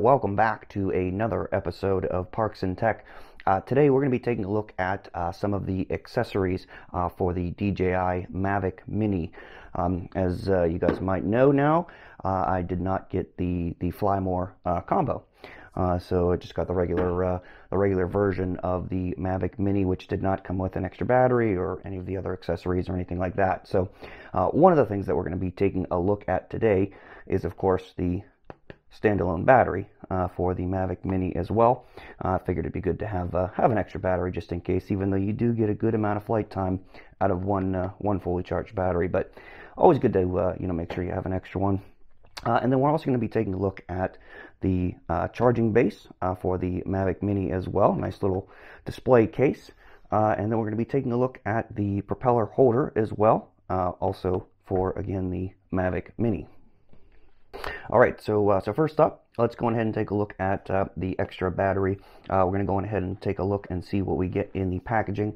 welcome back to another episode of Parks and Tech. Today we're going to be taking a look at some of the accessories for the DJI Mavic Mini. As you guys might know now, I did not get the Fly More combo. So I just got the regular version of the Mavic Mini, which did not come with an extra battery or any of the other accessories or anything like that. So one of the things that we're going to be taking a look at today is, of course, the standalone battery for the Mavic Mini as well. I figured it'd be good to have an extra battery just in case, even though you do get a good amount of flight time out of one fully charged battery. But always good to make sure you have an extra one. And then we're also going to be taking a look at the charging base for the Mavic Mini as well. Nice little display case. And then we're going to be taking a look at the propeller holder as well, also for, again, the Mavic Mini. All right, so first up, let's go ahead and take a look at the extra battery. We're going to go ahead and take a look and see what we get in the packaging,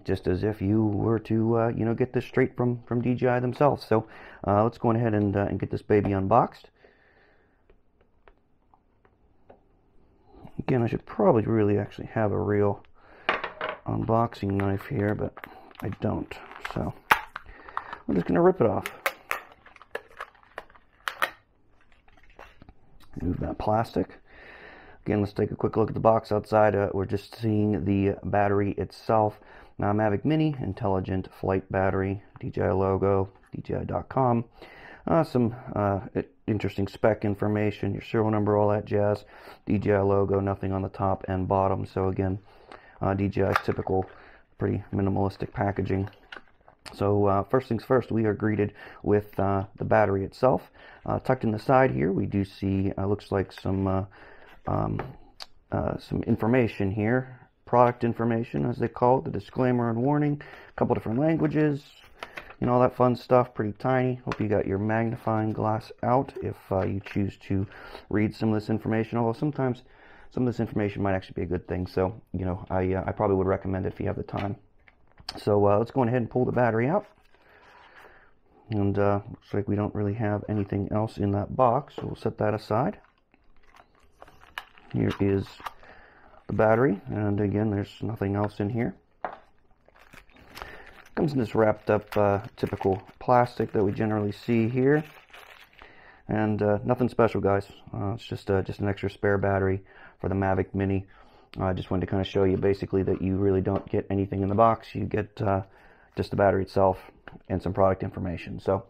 just as if you were to get this straight from DJI themselves. So let's go ahead and get this baby unboxed. Again, I should probably really actually have a real unboxing knife here, but I don't. So I'm just going to rip it off. Move that plastic. Again, let's take a quick look at the box outside. We're just seeing the battery itself. Now, Mavic Mini, intelligent flight battery, DJI logo, DJI.com. Some interesting spec information, your serial number, all that jazz. DJI logo, nothing on the top and bottom. So again, DJI's typical, pretty minimalistic packaging. So first things first, we are greeted with the battery itself. Tucked in the side here, we do see, looks like some information here, product information as they call it, the disclaimer and warning, a couple different languages, all that fun stuff, pretty tiny. Hope you got your magnifying glass out if you choose to read some of this information, although sometimes some of this information might actually be a good thing. So, I probably would recommend it if you have the time. So let's go ahead and pull the battery out. And looks like we don't really have anything else in that box, so we'll set that aside. Here is the battery, and again, there's nothing else in here. Comes in this wrapped up typical plastic that we generally see here. And nothing special, guys. It's just an extra spare battery for the Mavic Mini. I just wanted to kind of show you basically that you really don't get anything in the box. You get just the battery itself and some product information. So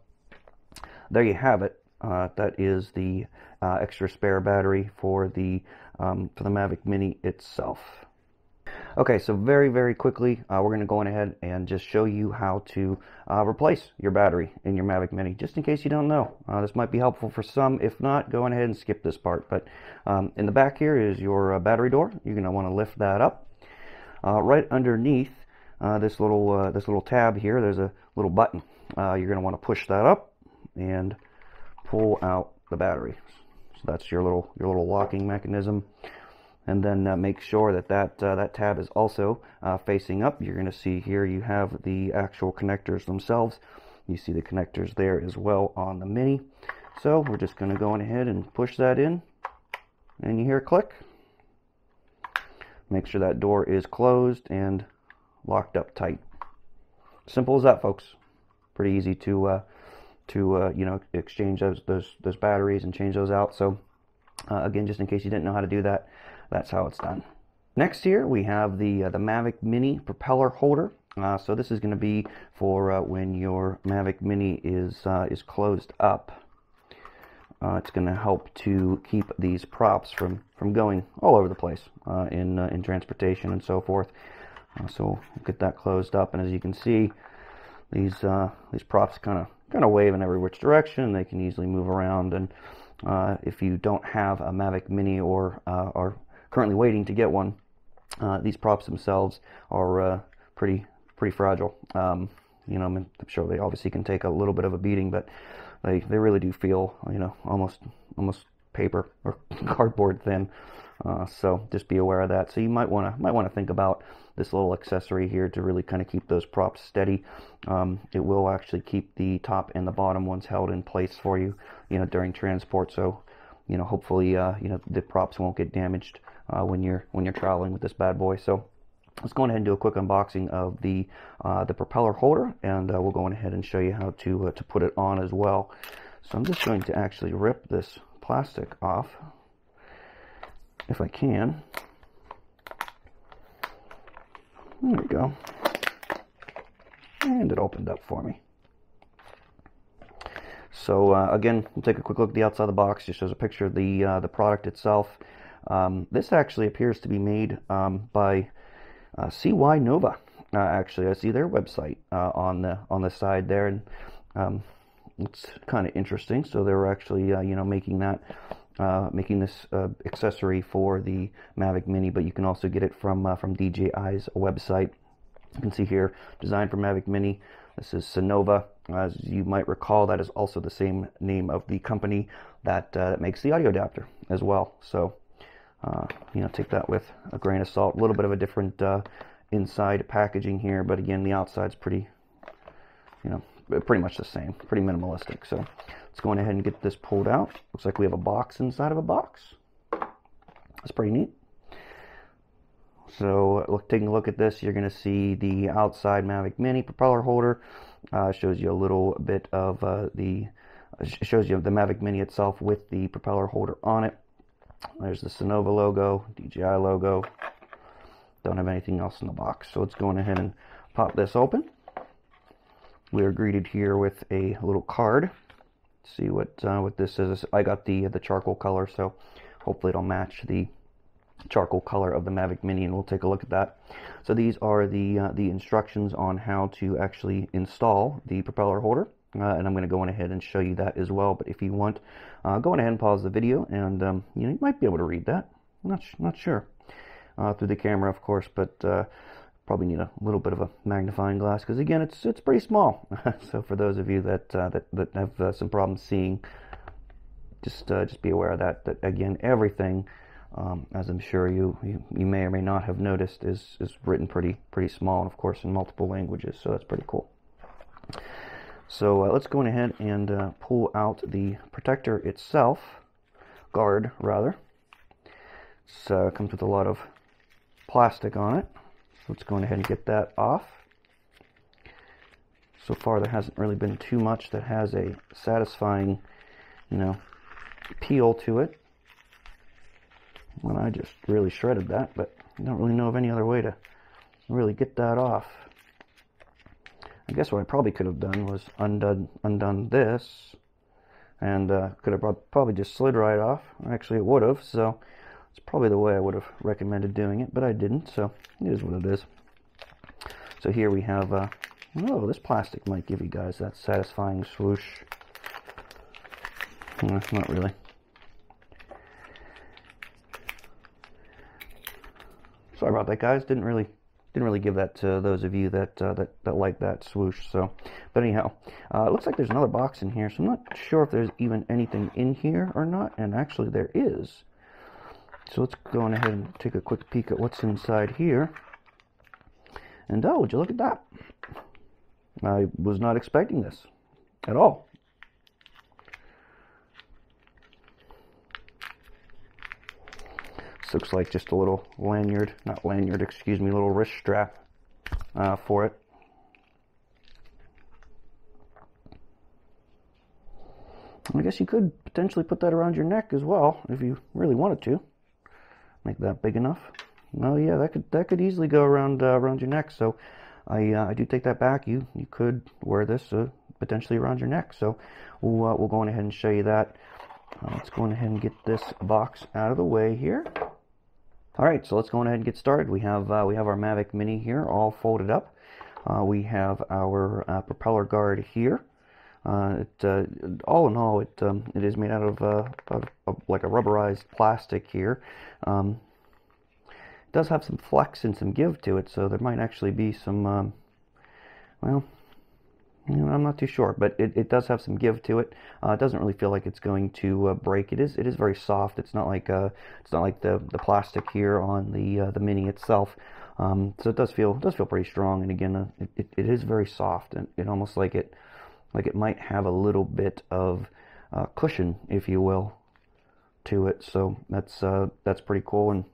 there you have it. That is the extra spare battery for the Mavic Mini itself. Okay, so very quickly, we're going to go on ahead and just show you how to replace your battery in your Mavic Mini, just in case you don't know. This might be helpful for some. If not, go on ahead and skip this part. But in the back here is your battery door. You're going to want to lift that up. Right underneath this little tab here, there's a little button. You're going to want to push that up and pull out the battery. So that's your little locking mechanism. And then make sure that that tab is also facing up. You're going to see here you have the actual connectors themselves. You see the connectors there as well on the Mini. So we're just going to go on ahead and push that in. And you hear a click. Make sure that door is closed and locked up tight. Simple as that, folks. Pretty easy to exchange those batteries and change those out. So again, just in case you didn't know how to do that, that's how it's done. Next here we have the Mavic Mini Propeller Holder. So this is going to be for when your Mavic Mini is closed up. It's going to help to keep these props from going all over the place in transportation and so forth. So we'll get that closed up, and as you can see, these props kind of wave in every which direction. They can easily move around, and if you don't have a Mavic Mini or are currently waiting to get one, these props themselves are pretty fragile. I'm sure they obviously can take a little bit of a beating, but they really do feel almost paper or cardboard thin. So just be aware of that. So you might want to think about this little accessory here to really kind of keep those props steady. It will actually keep the top and the bottom ones held in place for you, during transport. So hopefully, the props won't get damaged when you're traveling with this bad boy. So let's go ahead and do a quick unboxing of the propeller holder, and we'll go ahead and show you how to put it on as well. So I'm just going to actually rip this plastic off, if I can. There we go. And it opened up for me. So again, we'll take a quick look at the outside of the box. Just shows a picture of the product itself. This actually appears to be made by CY Nova. Actually, I see their website on the side there, and it's kind of interesting. So they were actually making this accessory for the Mavic Mini, but you can also get it from DJI's website. You can see here, designed for Mavic Mini. This is Sonova. As you might recall, that is also the same name of the company that makes the audio adapter as well. So, take that with a grain of salt. A little bit of a different inside packaging here, but again, the outside's pretty much the same, pretty minimalistic. So let's go ahead and get this pulled out. Looks like we have a box inside of a box. That's pretty neat. So taking a look at this, you're going to see the outside Mavic Mini propeller holder. Shows you a little bit of shows you the Mavic Mini itself with the propeller holder on it. There's the Sonova logo, DJI logo. Don't have anything else in the box. So let's go ahead and pop this open. We are greeted here with a little card. Let's see what this is. I got the charcoal color, so hopefully it'll match the charcoal color of the Mavic Mini, and we'll take a look at that. So these are the instructions on how to actually install the propeller holder, and I'm going to go on ahead and show you that as well. But if you want, go on ahead and pause the video, and you might be able to read that. I'm not sure through the camera, of course, but probably need a little bit of a magnifying glass, because again, it's pretty small. So for those of you that have some problems seeing, just be aware of that. That again, everything, as I'm sure you may or may not have noticed, is written pretty small, and of course in multiple languages. So that's pretty cool. So let's go ahead and pull out the protector itself, guard rather. It comes with a lot of plastic on it. So let's go ahead and get that off. So far there hasn't really been too much that has a satisfying, peel to it. Well, I just really shredded that, but I don't really know of any other way to really get that off. I guess what I probably could have done was undone this, and could have probably just slid right off. Actually, it would have, so it's probably the way I would have recommended doing it, but I didn't, so it is what it is. So here we have, oh, this plastic might give you guys that satisfying swoosh. Not really. Sorry about that, guys. Didn't really give that to those of you that like that swoosh. So, but anyhow, it looks like there's another box in here. So I'm not sure if there's even anything in here or not. And actually, there is. So let's go on ahead and take a quick peek at what's inside here. And oh, would you look at that? I was not expecting this at all. This looks like just a little lanyard, not lanyard, excuse me, little wrist strap for it. I guess you could potentially put that around your neck as well if you really wanted to. Make that big enough. Oh yeah, that could easily go around your neck. So I do take that back. You could wear this potentially around your neck. So we'll go on ahead and show you that. Let's go on ahead and get this box out of the way here. All right, so let's go on ahead and get started. We have our Mavic Mini here, all folded up. We have our propeller guard here. All in all, it is made out of like a rubberized plastic here. It does have some flex and some give to it, so there might actually be some, well, I'm not too sure, but it does have some give to it. It doesn't really feel like it's going to break. It is very soft. It's not like the plastic here on the Mini itself. So it does feel pretty strong. And again, it is very soft, and it almost like it might have a little bit of cushion, if you will, to it, so that's pretty cool. And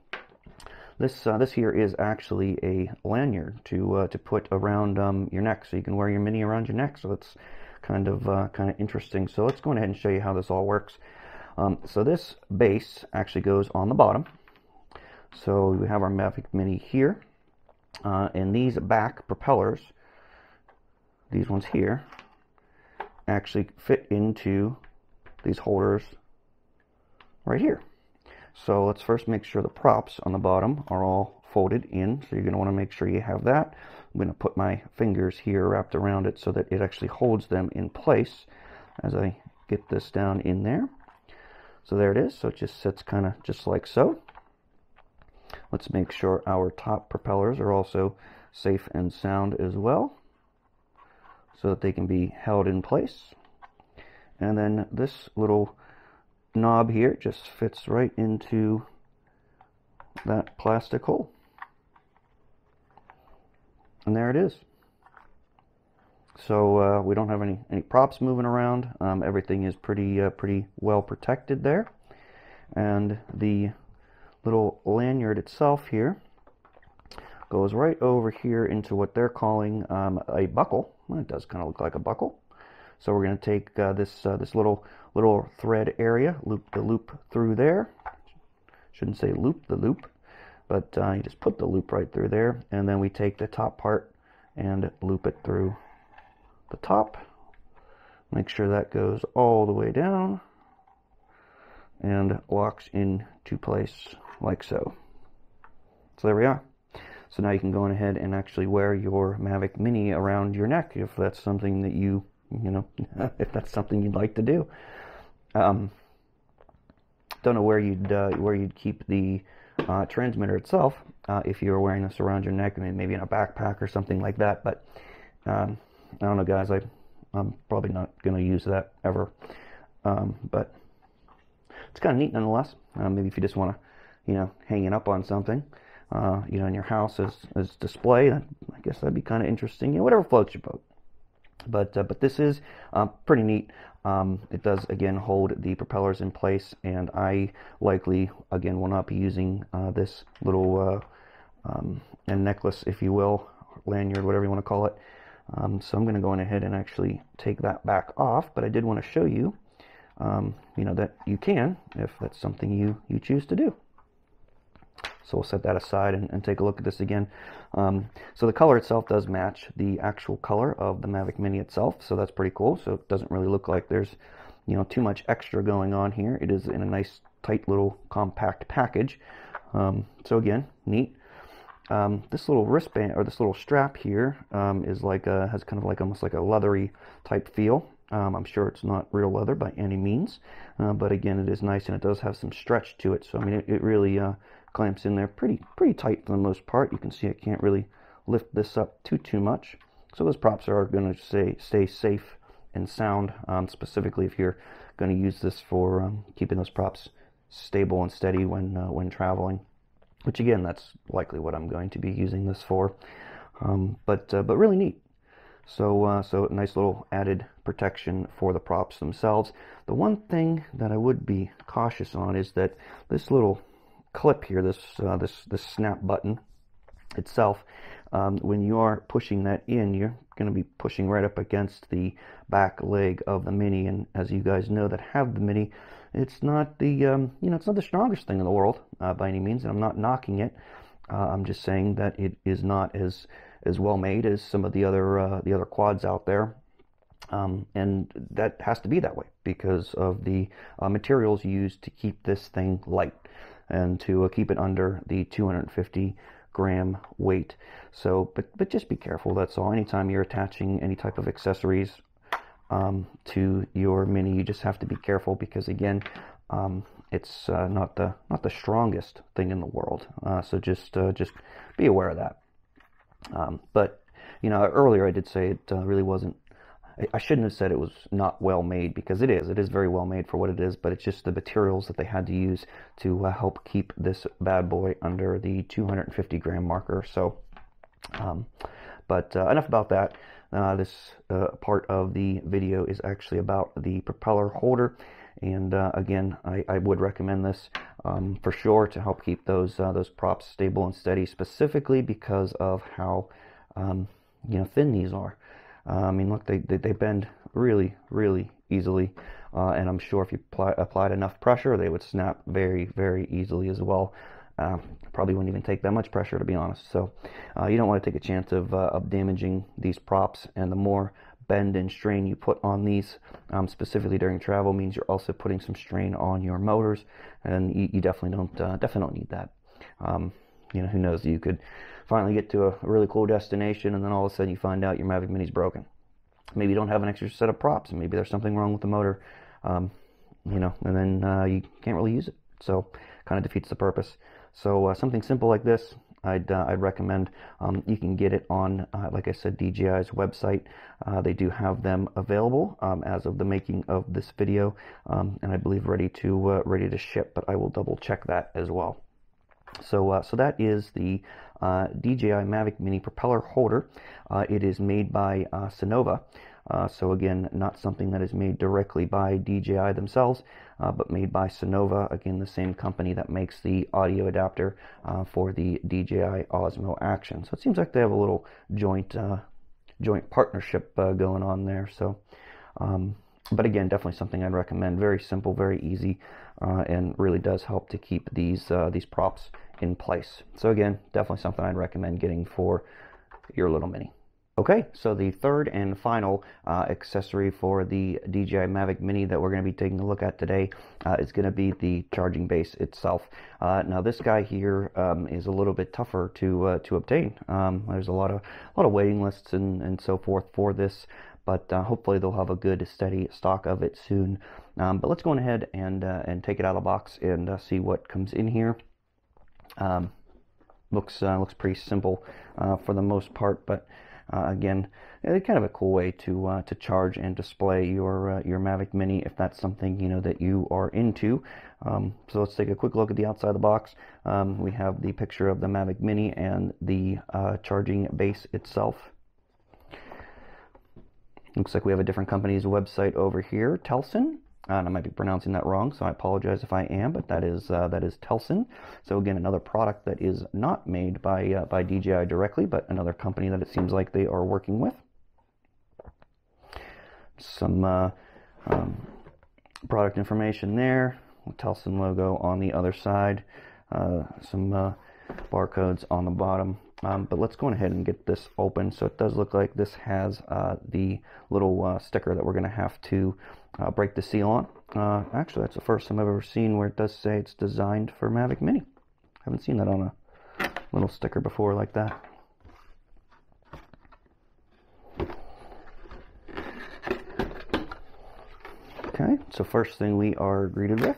this here is actually a lanyard to put around your neck, so you can wear your Mini around your neck. So it's kind of interesting. So let's go ahead and show you how this all works. So this base actually goes on the bottom. So we have our Mavic Mini here, and these back propellers, these ones here, actually fit into these holders right here. So let's first make sure the props on the bottom are all folded in. So you're going to want to make sure you have that. I'm going to put my fingers here wrapped around it so that it actually holds them in place as I get this down in there. So there it is. So it just sits kind of just like so. Let's make sure our top propellers are also safe and sound as well, so that they can be held in place. And then this little knob here just fits right into that plastic hole. And there it is. So we don't have any props moving around. Everything is pretty well protected there. And the little lanyard itself here goes right over here into what they're calling a buckle. Well, it does kind of look like a buckle. So we're going to take this little thread area, loop the loop through there. Shouldn't say loop the loop, but you just put the loop right through there, and then we take the top part and loop it through the top. Make sure that goes all the way down and locks into place like so. So there we are. So now you can go on ahead and actually wear your Mavic Mini around your neck if that's something that you know, if that's something you'd like to do. Don't know where you'd keep the transmitter itself if you were wearing this around your neck. I mean, maybe in a backpack or something like that. But I don't know, guys. I'm probably not going to use that ever. But it's kind of neat nonetheless. Maybe if you just want to, you know, hang it up on something, you know, in your house as display. I guess that'd be kind of interesting. You know, whatever floats your boat. But this is pretty neat. It does again hold the propellers in place, and I likely again will not be using this little necklace, if you will, lanyard, whatever you want to call it. So I'm going to go on ahead and actually take that back off. But I did want to show you, you know, that you can, if that's something you choose to do. So we'll set that aside and take a look at this again. So the color itself does match the actual color of the Mavic Mini itself, so that's pretty cool. So it doesn't really look like there's, you know, too much extra going on here. It is in a nice, tight little compact package. So again, neat. This little wristband, or this little strap here, is like has kind of like almost like a leathery type feel. I'm sure it's not real leather by any means, but again, it is nice, and it does have some stretch to it. So I mean, it really clamps in there pretty tight for the most part. You can see I can't really lift this up too much. So those props are going to stay safe and sound, specifically if you're going to use this for keeping those props stable and steady when traveling. Which again, that's likely what I'm going to be using this for. But really neat. So nice little added protection for the props themselves. The one thing that I would be cautious on is that this little clip here, this snap button itself, when you are pushing that in, you're going to be pushing right up against the back leg of the Mini. And as you guys know that have the Mini, it's not the you know, it's not the strongest thing in the world by any means, and I'm not knocking it. I'm just saying that it is not as well made as some of the other quads out there, and that has to be that way because of the materials used to keep this thing light and to keep it under the 250 gram weight. So, but just be careful. That's all. Anytime you're attaching any type of accessories to your Mini, you just have to be careful because again, it's not the strongest thing in the world. So just be aware of that. But you know, earlier I did say it really wasn't. I shouldn't have said it was not well made, because it is. It is very well made for what it is, but it's just the materials that they had to use to help keep this bad boy under the 250 gram marker. So, but enough about that. This part of the video is actually about the propeller holder. And again, I would recommend this for sure to help keep those props stable and steady, specifically because of how thin these are. I mean, look, they bend really, really easily, and I'm sure if you applied enough pressure, they would snap very, very easily as well. Probably wouldn't even take that much pressure, to be honest. So you don't want to take a chance of damaging these props, and the more bend and strain you put on these, specifically during travel, means you're also putting some strain on your motors, and you definitely don't need that. Who knows, you could finally get to a really cool destination, and then all of a sudden you find out your Mavic Mini's broken. Maybe you don't have an extra set of props, and maybe there's something wrong with the motor, and then you can't really use it. So kind of defeats the purpose. So something simple like this, I'd recommend. You can get it on, like I said, DJI's website. They do have them available as of the making of this video, and I believe ready to ship. But I will double check that as well. So that is the DJI Mavic Mini Propeller Holder. It is made by Sonova. So again, not something that is made directly by DJI themselves, but made by Sonova, again, the same company that makes the audio adapter for the DJI Osmo Action. So it seems like they have a little joint partnership going on there. So, but again, definitely something I'd recommend. Very simple, very easy, and really does help to keep these props in place. So again, definitely something I'd recommend getting for your little Mini. Okay, so the third and final accessory for the DJI Mavic Mini that we're going to be taking a look at today is going to be the charging base itself. Now this guy here is a little bit tougher to obtain. There's a lot of waiting lists and so forth for this, but hopefully they'll have a good steady stock of it soon. But let's go ahead and take it out of the box and see what comes in here. Looks pretty simple for the most part, but again, kind of a cool way to charge and display your Mavic Mini if that's something that you are into. So let's take a quick look at the outside of the box. We have the picture of the Mavic Mini and the charging base itself. Looks like we have a different company's website over here, Telson. And I might be pronouncing that wrong, so I apologize if I am, but that is Telson. So again, another product that is not made by DJI directly, but another company that it seems like they are working with. Some product information there, Telson logo on the other side, some barcodes on the bottom. But let's go ahead and get this open. So it does look like this has the little sticker that we're going to have to break the seal on. Actually, that's the first time I've ever seen where it does say it's designed for Mavic Mini. Haven't seen that on a little sticker before like that. Okay, so first thing we are greeted with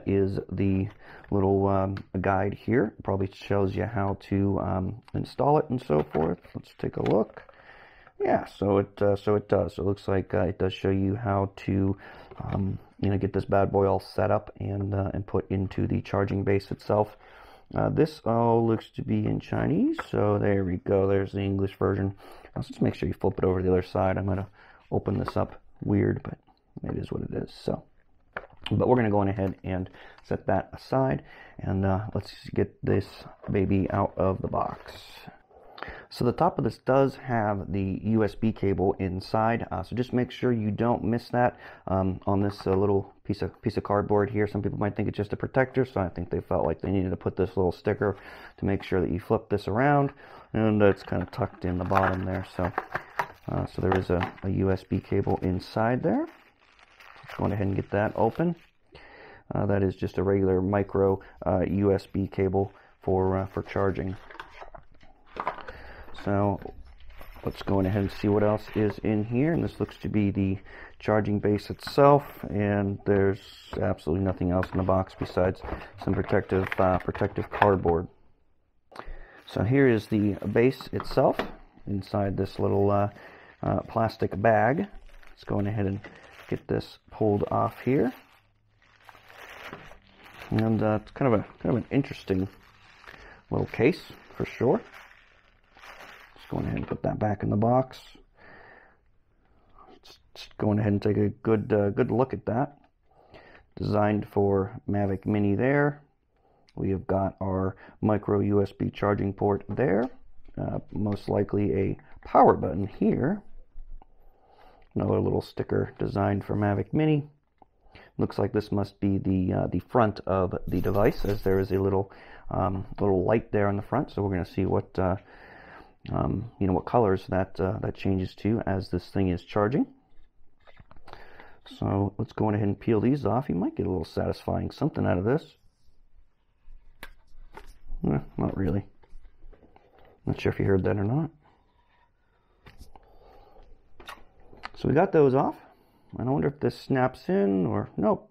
is the little guide here. It probably shows you how to install it and so forth. Let's take a look. Yeah, so it does. So it looks like it does show you how to get this bad boy all set up and put into the charging base itself. This all looks to be in Chinese, so there we go. There's the English version. Let's just make sure you flip it over to the other side. I'm gonna open this up weird, but it is what it is. So, but we're gonna go on ahead and set that aside, and let's get this baby out of the box. So the top of this does have the USB cable inside, so just make sure you don't miss that on this little piece of cardboard here. Some people might think it's just a protector, so I think they felt like they needed to put this little sticker to make sure that you flip this around, and it's kind of tucked in the bottom there. So so there is a USB cable inside there. Let's go ahead and get that open. That is just a regular micro USB cable for charging. So let's go ahead and see what else is in here. And this looks to be the charging base itself, and there's absolutely nothing else in the box besides some protective cardboard. So here is the base itself inside this little plastic bag. Let's go ahead and get this pulled off here. And it's kind of an interesting little case for sure. Go ahead and put that back in the box. Let's go ahead and take a good look at that. designed for Mavic Mini there. We have got our micro USB charging port there. Most likely a power button here. Another little sticker designed for Mavic Mini. Looks like this must be the front of the device, as there is a little light there on the front. So we're going to see what what colors that changes to as this thing is charging. So let's go on ahead and peel these off. You might get a little satisfying something out of this. Not really. Not sure if you heard that or not. So we got those off. I wonder if this snaps in or nope,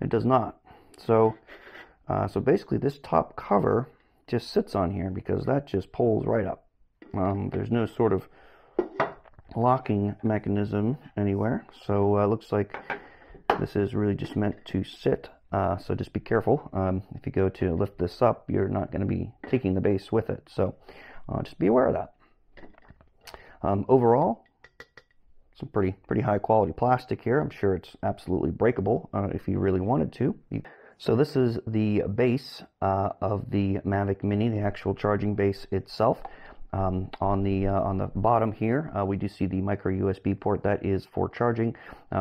it does not. So basically this top cover just sits on here because that just pulls right up. There's no sort of locking mechanism anywhere. So looks like this is really just meant to sit. So just be careful. If you go to lift this up, you're not going to be taking the base with it. So just be aware of that. Overall, some pretty high quality plastic here. I'm sure it's absolutely breakable if you really wanted to. So this is the base of the Mavic Mini, the actual charging base itself. On the bottom here, we do see the micro USB port that is for charging.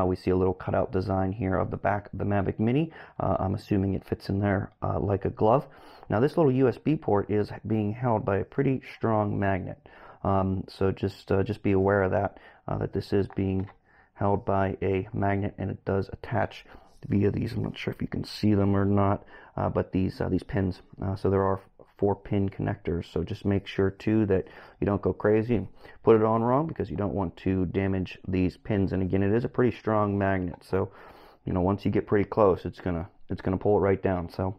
We see a little cutout design here of the back of the Mavic Mini. I'm assuming it fits in there like a glove. Now this little USB port is being held by a pretty strong magnet. So just be aware of that, that this is being held by a magnet, and it does attach via these. I'm not sure if you can see them or not, but these pins. So there are 4-pin connectors. So just make sure too that you don't go crazy and put it on wrong, because you don't want to damage these pins. And again, it is a pretty strong magnet. So once you get pretty close, it's gonna pull it right down. So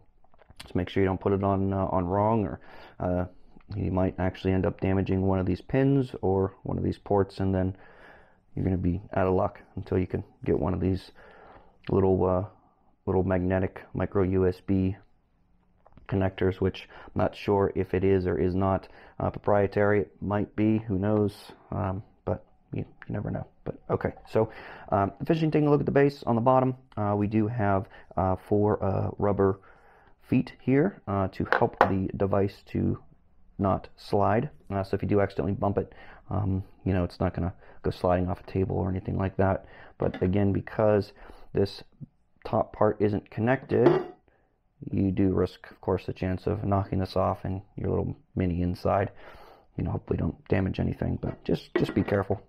just make sure you don't put it on wrong, or you might actually end up damaging one of these pins or one of these ports, and then you're going to be out of luck until you can get one of these little magnetic micro USB connectors, which I'm not sure if it is or is not proprietary. It might be, who knows, but you never know. But okay, so officially taking a look at the base on the bottom, we do have 4 rubber feet here to help the device to not slide. So if you do accidentally bump it, it's not going to go sliding off a table or anything like that. But again, because this top part isn't connected, you do risk, of course, the chance of knocking this off and your little Mini inside. Hopefully don't damage anything, but just be careful.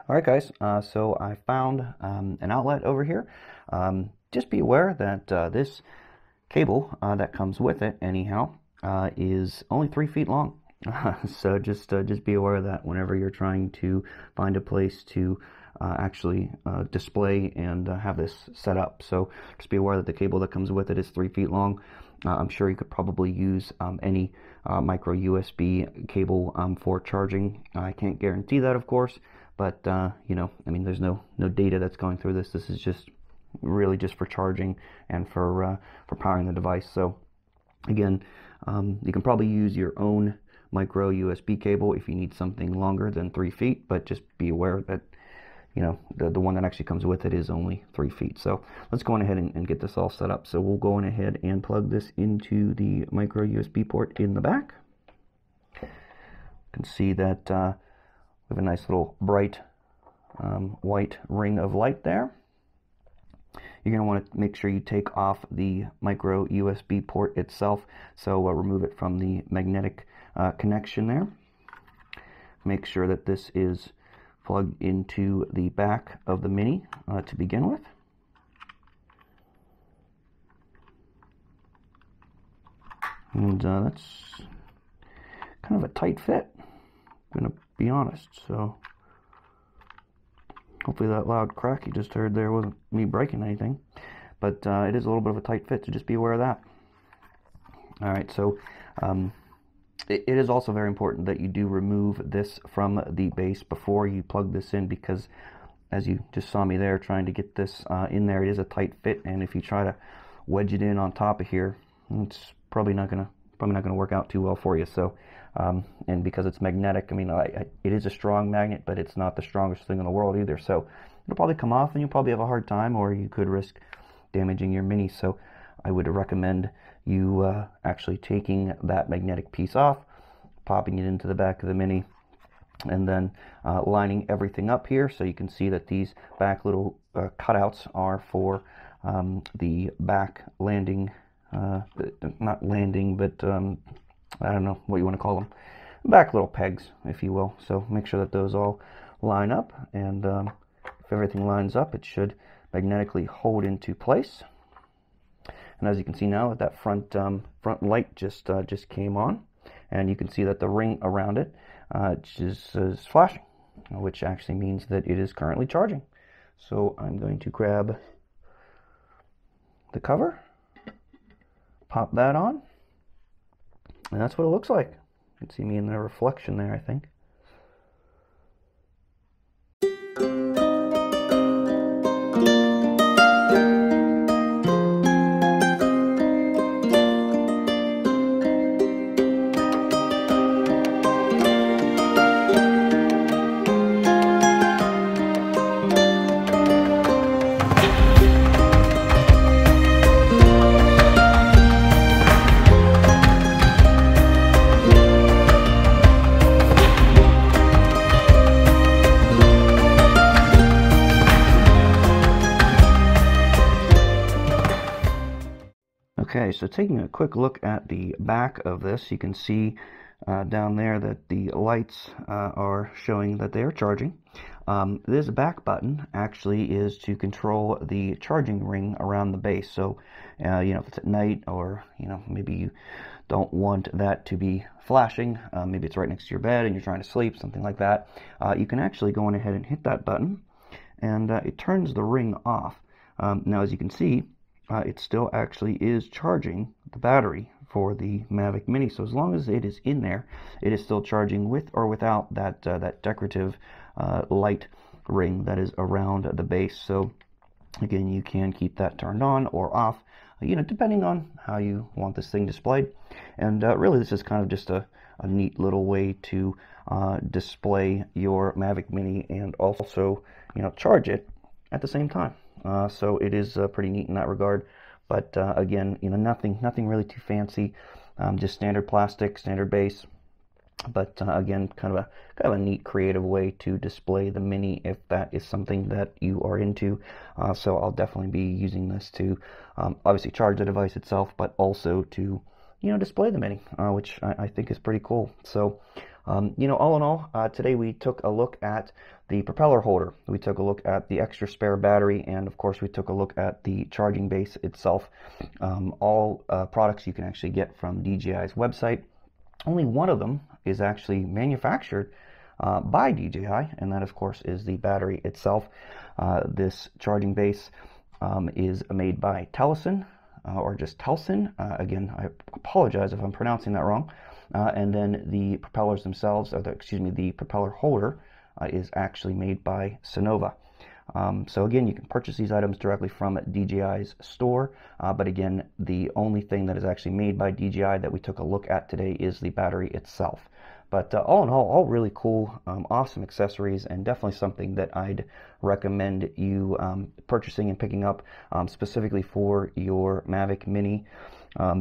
All right, guys, so I found an outlet over here. Just be aware that this cable that comes with it, anyhow, is only 3 feet long. So just be aware of that whenever you're trying to find a place to actually display and have this set up. So just be aware that the cable that comes with it is 3 feet long. I'm sure you could probably use any micro USB cable for charging. I can't guarantee that, of course, but there's no data that's going through this. This is just really just for charging and for powering the device. So again, you can probably use your own micro USB cable if you need something longer than 3 feet, but just be aware that the one that actually comes with it is only 3 feet. So let's go on ahead and get this all set up. So we'll go on ahead and plug this into the micro USB port in the back. You can see that we have a nice little bright white ring of light there. You're going to want to make sure you take off the micro USB port itself. So remove it from the magnetic connection there. Make sure that this is plugged into the back of the Mini to begin with. And that's kind of a tight fit, I'm going to be honest. So hopefully that loud crack you just heard there wasn't me breaking anything, but it is a little bit of a tight fit, so just be aware of that. All right, so it is also very important that you do remove this from the base before you plug this in, because as you just saw me there trying to get this in there, it is a tight fit, and if you try to wedge it in on top of here, it's probably not gonna work out too well for you. So and because it's magnetic, it is a strong magnet, but it's not the strongest thing in the world either. So it'll probably come off and you'll probably have a hard time, or you could risk damaging your Mini. So I would recommend you actually taking that magnetic piece off, popping it into the back of the Mini, and then lining everything up here. So you can see that these back little cutouts are for the back landing, not landing, but I don't know what you want to call them, back little pegs, if you will. So make sure that those all line up, and if everything lines up, it should magnetically hold into place. And as you can see now, that front light just came on, and you can see that the ring around it is flashing, which actually means that it is currently charging. So I'm going to grab the cover, pop that on, and that's what it looks like. You can see me in the reflection there, I think. Okay, so taking a quick look at the back of this, you can see down there that the lights are showing that they are charging. This back button actually is to control the charging ring around the base. So, you know, if it's at night, or, you know, maybe you don't want that to be flashing, maybe it's right next to your bed and you're trying to sleep, something like that, you can actually go on ahead and hit that button, and it turns the ring off. Now, as you can see, it still actually is charging the battery for the Mavic Mini. So as long as it is in there, it is still charging with or without that that decorative light ring that is around the base. So again, you can keep that turned on or off, you know, depending on how you want this thing displayed. And really, this is kind of just a neat little way to display your Mavic Mini and also, you know, charge it at the same time. So it is pretty neat in that regard. But again, you know, nothing really too fancy, just standard plastic, standard base. But again, kind of a neat, creative way to display the Mini if that is something that you are into. So I'll definitely be using this to obviously charge the device itself, but also to, you know, display the Mini, which I think is pretty cool. So you know, all in all, today we took a look at the propeller holder. We took a look at the extra spare battery, and of course we took a look at the charging base itself. All products you can actually get from DJI's website. Only one of them is actually manufactured by DJI, and that of course is the battery itself. This charging base is made by Telson, or just Telson. Again, I apologize if I'm pronouncing that wrong. And then the propellers themselves, or the propeller holder, is actually made by Sonova. So again, you can purchase these items directly from DJI's store, but again, the only thing that is actually made by DJI that we took a look at today is the battery itself. But all in all really cool, awesome accessories, and definitely something that I'd recommend you purchasing and picking up specifically for your Mavic Mini.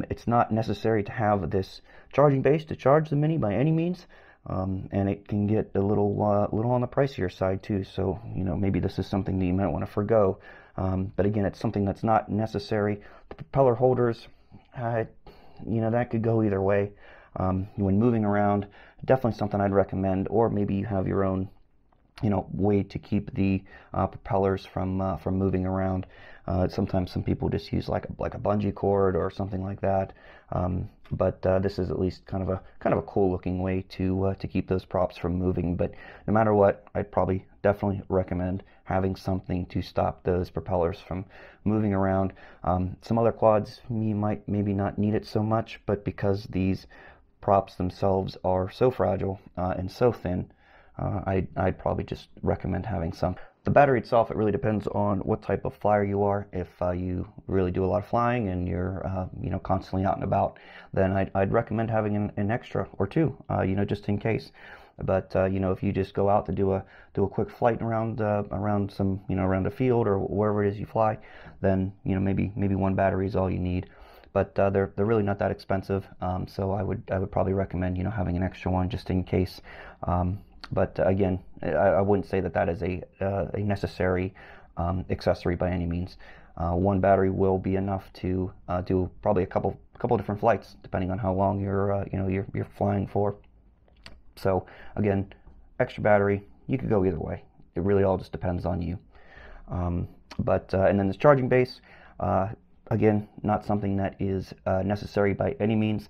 It's not necessary to have this charging base to charge the Mini by any means, and it can get a little on the pricier side too. So, you know, maybe this is something that you might want to forgo. But again, it's something that's not necessary. The propeller holders, you know, that could go either way. When moving around, definitely something I'd recommend. Or maybe you have your own, you know, way to keep the propellers from moving around. Sometimes some people just use like a bungee cord or something like that. But this is at least kind of a cool looking way to keep those props from moving. But no matter what, I'd probably definitely recommend having something to stop those propellers from moving around. Some other quads, you might maybe not need it so much, but because these props themselves are so fragile and so thin, I'd probably just recommend having some. The battery itself, it really depends on what type of flyer you are. If you really do a lot of flying and you're you know, constantly out and about, then I'd recommend having an extra or two, you know, just in case. But you know, if you just go out to do a quick flight around some, you know, around a field or wherever it is you fly, then, you know, maybe one battery is all you need. But they're really not that expensive, so I would probably recommend, you know, having an extra one just in case. But again, I wouldn't say that is a necessary accessory by any means. One battery will be enough to do probably a couple different flights, depending on how long you're flying for. So again, extra battery, you could go either way. It really all just depends on you. And then this charging base, again, not something that is necessary by any means.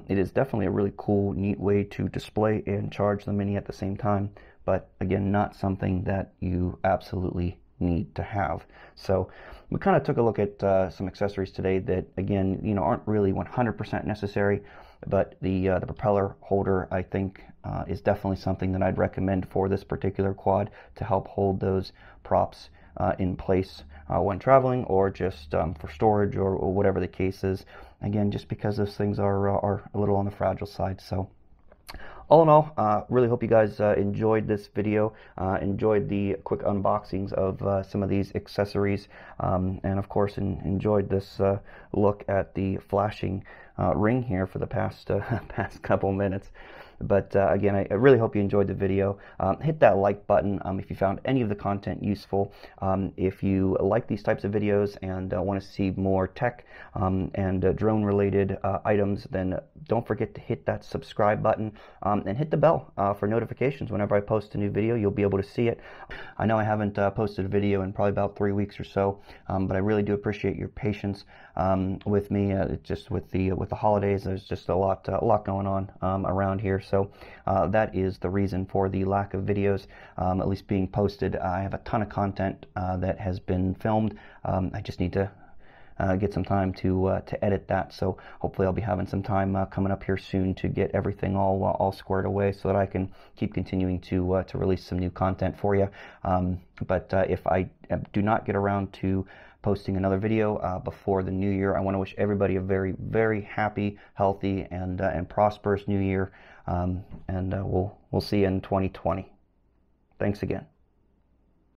It is definitely a really cool, neat way to display and charge the Mini at the same time, but again, not something that you absolutely need to have. So we kind of took a look at some accessories today that, again, you know, aren't really 100% necessary, but the propeller holder, I think, is definitely something that I'd recommend for this particular quad to help hold those props in place when traveling, or just for storage, or whatever the case is. Again, just because those things are a little on the fragile side. So all in all, really hope you guys enjoyed this video, enjoyed the quick unboxings of some of these accessories, and of course enjoyed this look at the flashing ring here for the past couple minutes. But again, I really hope you enjoyed the video. Hit that like button if you found any of the content useful. If you like these types of videos and want to see more tech and drone related items, then don't forget to hit that subscribe button and hit the bell for notifications. Whenever I post a new video, you'll be able to see it. I know I haven't posted a video in probably about 3 weeks or so, but I really do appreciate your patience with me. Just with the holidays, there's just a lot going on around here. So that is the reason for the lack of videos, at least being posted. I have a ton of content that has been filmed. I just need to get some time to edit that. So hopefully I'll be having some time coming up here soon to get everything all squared away, so that I can keep continuing to release some new content for you. But if I do not get around to posting another video before the new year, I want to wish everybody a very, very happy, healthy, and prosperous new year. And we'll see you in 2020. Thanks again.